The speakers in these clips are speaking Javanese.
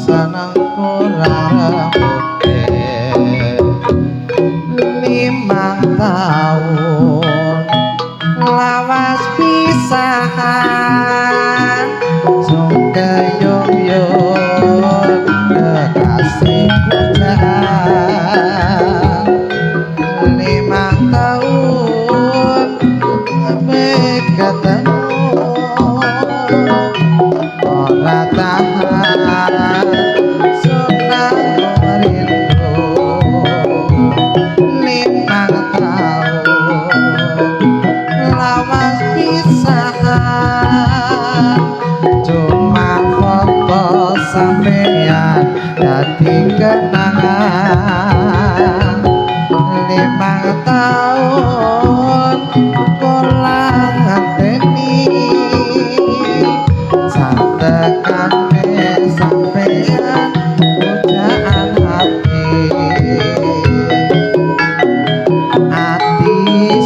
seneng kurang rambutnya 5 tahun lawas pisahan sungkeyung-yung kekasih pujaan 5 tahun sampai ketemu ora tahan senang merindu 5 tahun lawas pisahan cuma foto sampeyan dadi kenangan 5 tahun kula ngenteni santekane sampeyan pujaan ati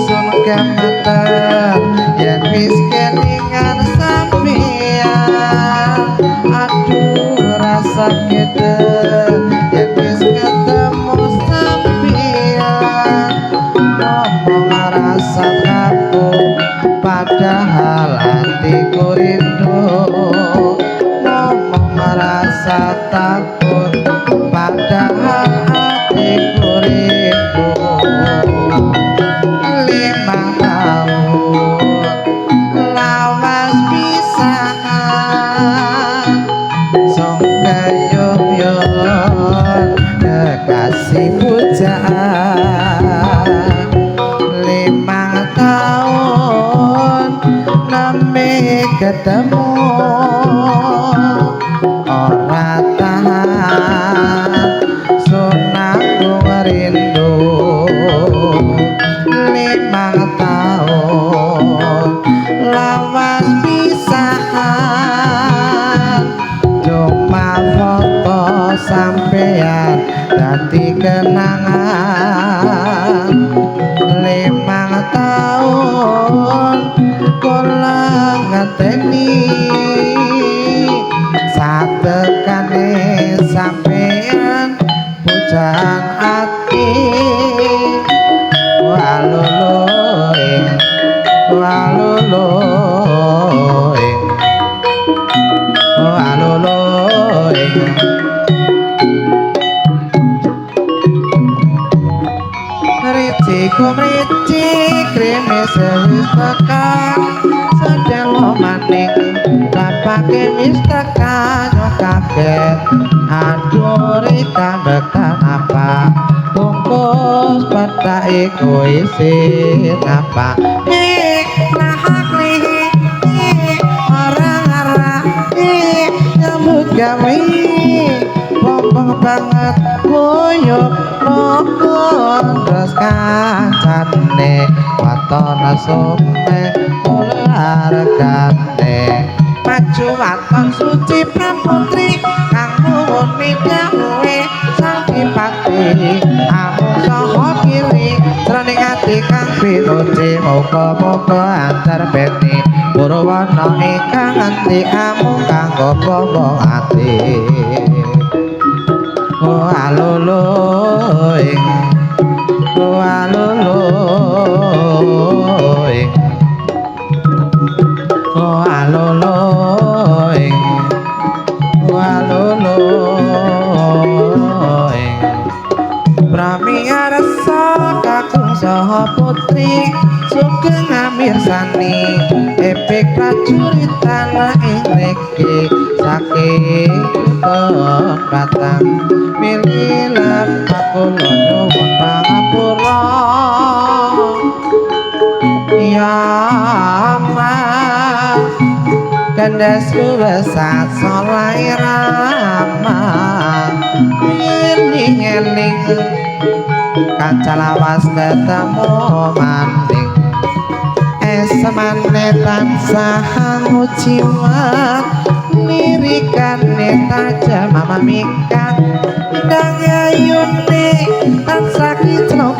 sun kemeter yen wis kelingan sampeyan aduh rasa gitu yen wis ketemu sampeyan ngomong rasa takut padahal hatiku rindu ngomong rasa takut padahal hatiku rindu 5 tahun lawas pisahan sungkeyung-yung kekasih pujaan 5 tahun nami ketemu ora tahan sunakku rindu 5 tahun lawas pisahan cuma foto sampeyan dadi kenangan 5 tahun kula ngeteni satekane sampeyan pujaan ati waluluing waluluing waluluing riciku mrici kreme sewis tekan sedelo maning bapake wis tekan yo kaget aduh rika bekan apa bungkus petak iku isi apa lahak lihi orang-orang nyambut gawe bombong banget koyo rokon terus kancane watona sume ulargane maju waton suci praputri kang nuwuni dawuhe sang dipati amung saha kiri jroning ati kang pinuji muga-muga antar beti purwana ingkang nganti amung kanggo bombong ati aluluing aluluing aluluing aluluing pramiyarsa kakung saha putri sugeng ngamirsani epik prajurit tanah ing mriki saking batang mililah kula nyuwun pangapura ya Allah kandhasku besat solai rama eling kaca lawas ketemu maning semane tansah nguciwat lirikane tajam mamikan ndang ayune tansah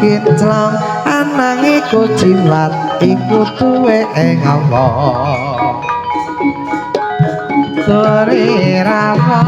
kinclong anang iku jiwat iku tuwe ing Allah sore rawa